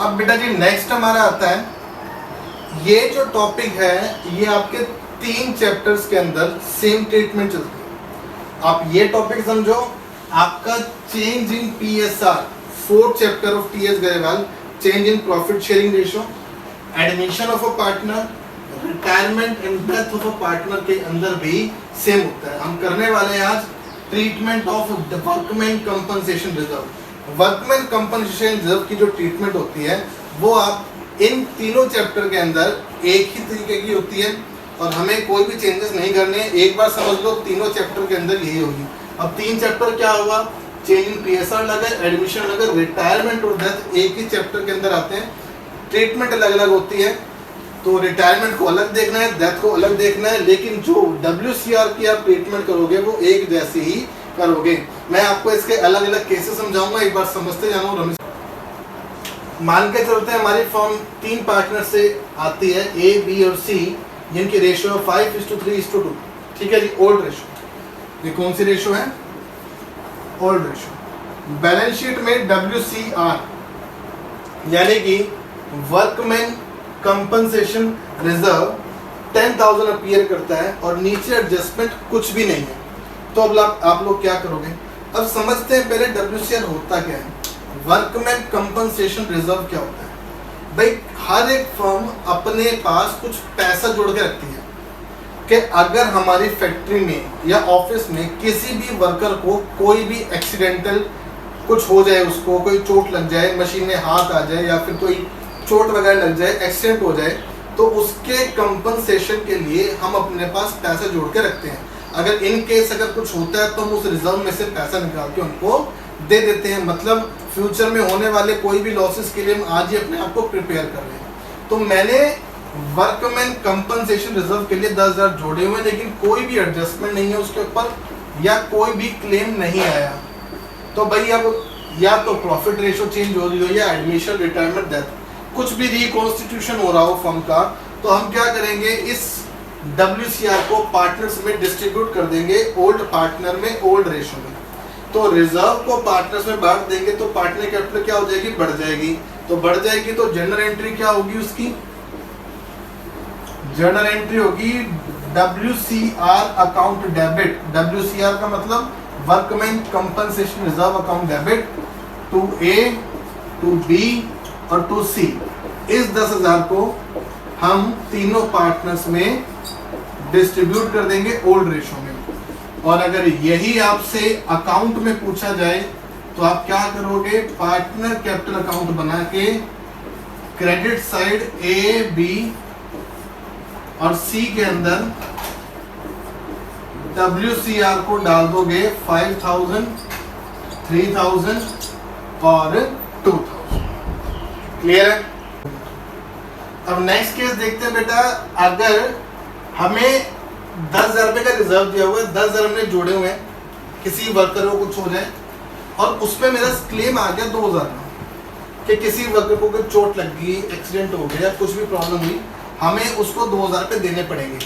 अब बेटा जी नेक्स्ट हमारा आता है, ये जो टॉपिक है ये आपके 3 चैप्टर्स के अंदर सेम ट्रीटमेंट चलती है। आप ये टॉपिक समझो, आपका change in PSR 4th chapter of TS Grewal, change in profit sharing ratio, admission of a partner, retirement and death of a partner के अंदर भी सेम होता है। हम करने वाले हैं आज treatment of workman compensation reserve. Workman compensation reserve की जो ट्रीटमेंट होती है वो आप इन तीनों चैप्टर के अंदर एक ही तरीके की होती है और हमें कोई भी चेंजेस नहीं करने हैं। एक बार समझ लो, तीनों चैप्टर के अंदर यही होगी। अब 3 चैप्टर क्या होगा, चेंज इन PSR लगे, एडमिशन लगे, रिटायरमेंट और डेथ एक ही चैप्टर के अंदर आते हैं। ट्रीटमेंट अलग अलग होती है, तो रिटायरमेंट को अलग देखना है, डेथ को अलग देखना है, लेकिन जो WCR की आप ट्रीटमेंट करोगे वो एक जैसी ही करोगे। मैं आपको इसके अलग अलग केसेस समझाऊंगा, एक बार समझते जाना। रमेश, मान के चलते हैं हमारी फर्म 3 पार्टनर से आती है, A, B और C, जिनकी रेशियो 5:3:2। ठीक है जी, ओल्ड रेशियो। ये कौन सी रेशियो है? Old ratio. बैलेंस शीट में WCR यानी कि वर्कमैन कंपनसेशन रिजर्व 10,000 अपीयर करता है और नीचे एडजस्टमेंट कुछ भी नहीं है। तो अब आप लोग क्या करोगे? अब समझते हैं पहले WCR होता क्या है, वर्कमैन कंपनसेशन रिजर्व क्या होता है। भाई हर एक फर्म अपने पास कुछ पैसा जोड़ के रखती है कि अगर हमारी फैक्ट्री में या ऑफिस में किसी भी वर्कर को कोई भी एक्सीडेंटल कुछ हो जाए, उसको कोई चोट लग जाए, मशीन में हाथ आ जाए या फिर कोई चोट वगैरह लग जाए, एक्सीडेंट हो जाए, तो उसके कंपनसेशन के लिए हम अपने पास पैसा जोड़ के रखते हैं। अगर इन केस अगर कुछ होता है तो हम उस रिजर्व में से पैसा निकाल के उनको दे देते हैं। मतलब फ्यूचर में होने वाले कोई भी लॉसेस के लिए हम आज ही अपने आप को प्रिपेयर कर रहे हैं। तो मैंने वर्कमैन कंपनसेशन रिजर्व के लिए 10,000 जोड़े हुए हैं, लेकिन कोई भी एडजस्टमेंट नहीं है उसके ऊपर या कोई भी क्लेम नहीं आया। तो भाई अब या तो प्रॉफिट रेशियो चेंज हो रही हो या एडमिशन, रिटायरमेंट, डेथ, कुछ भी रिकॉन्स्टिट्यूशन हो रहा हो फर्म का, तो हम क्या करेंगे, इस WCR को पार्टनर्स में डिस्ट्रीब्यूट कर देंगे, ओल्ड पार्टनर में, ओल्ड रेशियो में। तो रिजर्व को पार्टनर्स में बांट देंगे तो पार्टनर कैपिटल क्या हो जाएगी, बढ़ जाएगी। तो बढ़ जाएगी तो जनरल एंट्री क्या होगी उसकी, जनरल एंट्री होगी WCR अकाउंट डेबिट। WCR का मतलब workman compensation reserve account debit to A, to B और टू C। इस 10,000 को हम तीनों पार्टनर्स में डिस्ट्रीब्यूट कर देंगे ओल्ड रेशियो में। और अगर यही आपसे अकाउंट में पूछा जाए तो आप क्या करोगे, पार्टनर कैपिटल अकाउंट बना के क्रेडिट साइड A, B और C के अंदर WCR को डाल दोगे 5,000, 3,000 और 2,000। क्लियर है? अब नेक्स्ट केस देखते हैं बेटा। अगर हमें 10,000 रुपये का रिजर्व दिया हुआ है, 10,000 हमने जोड़े हुए हैं, किसी वर्कर को कुछ हो जाए और उसमें मेरा क्लेम आ गया 2,000 का कि किसी वर्कर को कोई चोट लग गई, एक्सीडेंट हो गया, कुछ भी प्रॉब्लम हुई, हमें उसको 2,000 रुपये देने पड़ेंगे।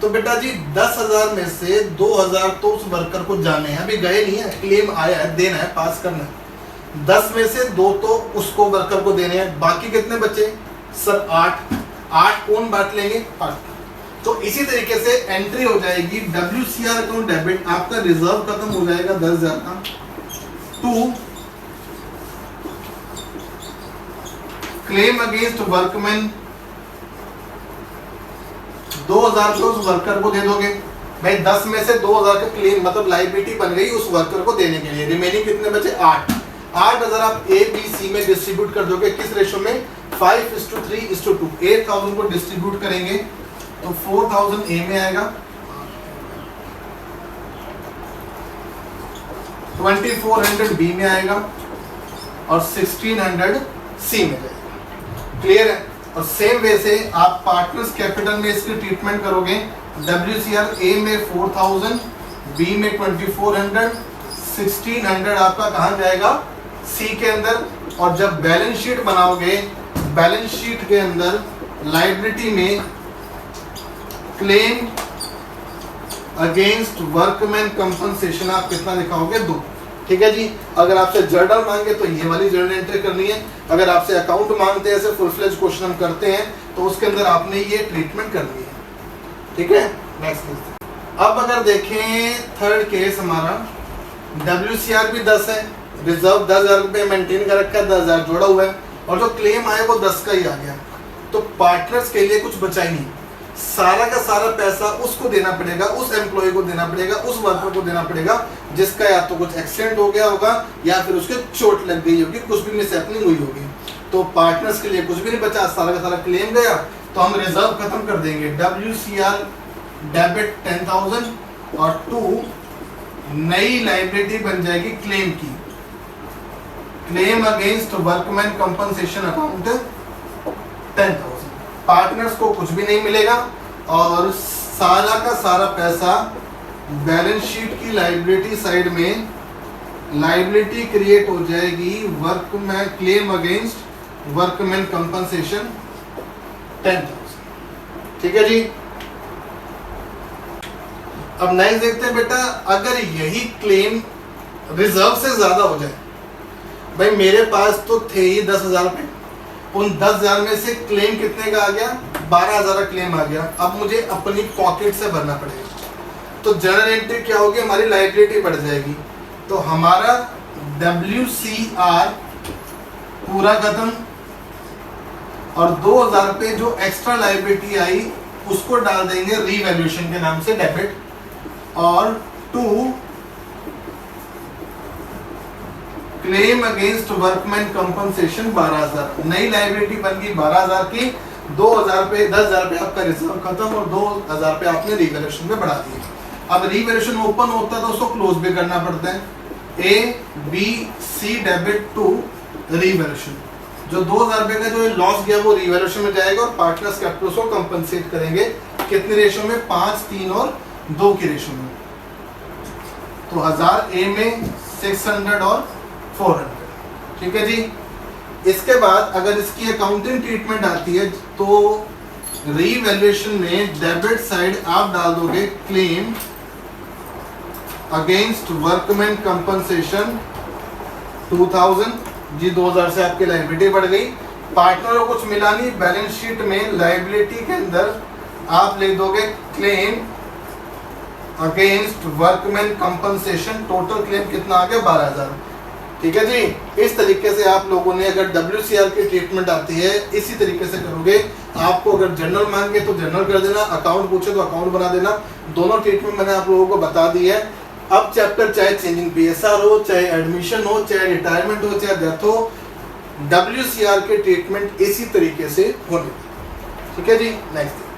तो बेटा जी 10,000 में से 2,000 तो उस वर्कर को जाने हैं, अभी गए नहीं है, क्लेम आया है, देना है, पास करना है। 10 में से 2 तो उसको वर्कर को देने हैं, बाकी कितने बचे सर? 8 कौन बांट लेंगे? पार्टनर। तो इसी तरीके से एंट्री हो जाएगी WCR अकाउंट डेबिट, आपका रिजर्व खत्म हो जाएगा 10,000 का, टू क्लेम अगेंस्ट वर्कमैन, 2,000 तो उस वर्कर को दे दोगे। भाई 10 में से 2,000 का क्लेम मतलब लायबिलिटी बन गई उस वर्कर को देने के लिए। रिमेनिंग कितने बचे? 8,000 आप A, B, C में डिस्ट्रीब्यूट कर दोगे। किस रेशो में? 5:3:2। 8,000 को डिस्ट्रीब्यूट करेंगे तो 4,000 A में आएगा, 2,400 B में आएगा और 1,600 C में जाएगा। क्लियर है? और सेम वे से आप पार्टनर्स कैपिटल में इसकी ट्रीटमेंट करोगे। WCR A में 4,000, B में 2,400, 1,600 आपका कहाँ जाएगा? C के अंदर। और जब बैलेंस शीट बनाओगे, बैलेंस शीट के अंदर लायबिलिटी में क्लेम अगेंस्ट वर्कमैन कंपनसेशन आप कितना दिखाओगे? 2। ठीक है जी। अगर आपसे जर्नल मांगे तो ये वाली जर्नल एंट्री करनी है। अगर आपसे अकाउंट मांगते हैं, ऐसे फुल फ्लेज क्वेश्चन हम करते हैं, तो उसके अंदर आपने ये ट्रीटमेंट करनी है, ठीक है। नेक्स्ट केस, अब अगर देखें थर्ड केस हमारा, WCR भी 10 है, रिजर्व 10,000 रुपये मेंटेन कर रखा है, 10,000 जोड़ा हुआ है, और जो क्लेम आया वो 10 का ही आ गया, तो पार्टनर्स के लिए कुछ बचा ही नहीं। सारा का सारा पैसा उसको देना पड़ेगा, उस एम्प्लॉय को देना पड़ेगा, उस वर्कर को देना पड़ेगा जिसका या तो कुछ एक्सीडेंट हो गया होगा या फिर उसके चोट लग गई होगी, कुछ भी मिसहैपनिंग हुई होगी। तो पार्टनर्स के लिए कुछ भी नहीं बचा, सारा का सारा क्लेम गया, तो हम रिजर्व खत्म कर देंगे। WCR डेबिट 10,000 और 2 नई लाइबिलिटी बन जाएगी क्लेम की, claim against workman compensation account 10,000। Partners को कुछ भी नहीं मिलेगा और सारा का सारा पैसा बैलेंस शीट की लाइबिलिटी साइड में लाइबिलिटी क्रिएट हो जाएगी workman claim against workman compensation 10,000, ठीक है जी। अब नेक्स्ट देखते हैं बेटा, अगर यही क्लेम रिजर्व से ज्यादा हो जाए, भाई मेरे पास तो थे ही 10,000 रुपये, उन 10,000 में से क्लेम कितने का आ गया, 12,000 का क्लेम आ गया, अब मुझे अपनी पॉकेट से भरना पड़ेगा, तो जनरल एंट्री क्या होगी, हमारी लाइबिलिटी बढ़ जाएगी। तो हमारा WCR पूरा खत्म, और 2,000 रुपये जो एक्स्ट्रा लाइबिलिटी आई उसको डाल देंगे रीवैल्यूएशन के नाम से डेबिट, और 2 क्लेम अगेंस्ट वर्कमैन कंपनसेशन 12,000, नई लाइबिलिटी बन गई 12,000 की, 2,000 रुपये 10,000 रुपये आपका रिजर्व खत्म और 2,000 रुपये आपने रीवैल्यूएशन में बढ़ा दिए। अब रीवैल्यूएशन ओपन होता है तो उसको क्लोज भी करना पड़ता है। ABC डेबिट 2 रीवैल्यूएशन, जो 2,000 रुपये का जो लॉस गया वो रीवैल्यूएशन में जाएगा और पार्टनर्स कैपिटल को कंपनसेट करेंगे कितने रेशो में, 5, 3 और 2 की रेशो में। तो 1000 A में, 600 और 400, ठीक है जी। इसके बाद अगर इसकी अकाउंटिंग ट्रीटमेंट आती है तो रीवैल्यूएशन में डेबिट साइड आप डाल दोगे क्लेम अगेंस्ट वर्कमैन कंपनसेशन 2,000 जी, 2,000 से आपकी लाइबिलिटी बढ़ गई, पार्टनर को कुछ मिला नहीं, बैलेंस शीट में लाइबिलिटी के अंदर आप लिख दोगे claim against workman compensation, total claim कितना आ गया, 12,000, ठीक है जी। इस तरीके से आप लोगों ने अगर WCR की ट्रीटमेंट आती है इसी तरीके से करोगे। आपको अगर जर्नल मांगे तो जर्नल कर देना, अकाउंट पूछे तो अकाउंट बना देना, दोनों ट्रीटमेंट मैंने आप लोगों को बता दी है। अब चैप्टर चाहे चेंजिंग PSR हो, चाहे एडमिशन हो, चाहे रिटायरमेंट हो, चाहे डेथ हो, WCR के ट्रीटमेंट इसी तरीके से होने, ठीक है जी। नेक्स्ट